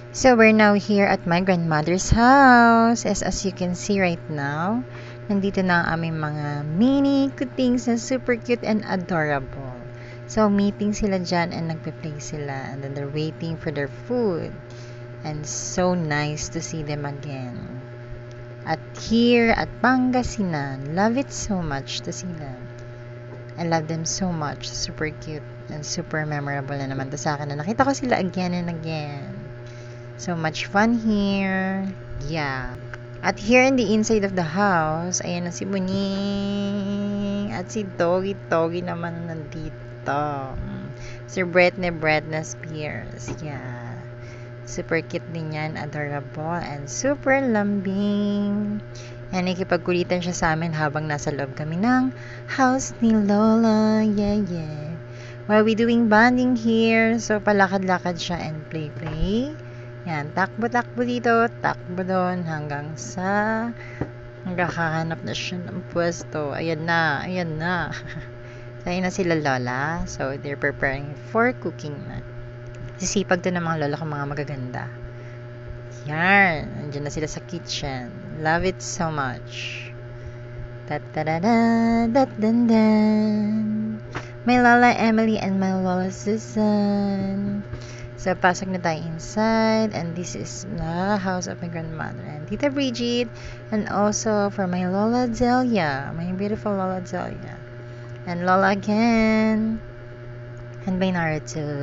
So we're now here at my grandmother's house. As you can see right now, nandito na ang aming mga mini kutings na super cute and adorable. So meeting sila dyan and nagpe-play sila, and then they're waiting for their food. And so nice to see them again. At here at Pangasinan, love it so much to see them. I love them so much. Super cute and super memorable na naman to sa akin na nakita ko sila again and again. So much fun here. Yeah. At here in the inside of the house, ayan na si Buning. At si Doggy naman nandito. Si Britney Spears. Yeah. Super cute din yan. Adorable. And super lambing. And nakikipagkulitan siya sa amin habang nasa loob kami ng house ni Lola. Yeah. While we doing bonding here, so palakad-lakad siya and play. Yan, takbo-takbo dito, takbo doon, hanggang hahanap na siya ng pwesto. Ayan na. So, ayun na sila Lola. So, they're preparing for cooking na. Sisipag to ng mga lola ko, mga magaganda. Yan, nandiyan na sila sa kitchen. Love it so much. Da-da-da-da-da-dan-dan. My Lola Emily and my Lola Susan. So, pasok na tayo inside, and this is the house of my grandmother and Tita Bridget, and also for my Lola Delia, my beautiful Lola Delia, and Lola again, and by Naruto.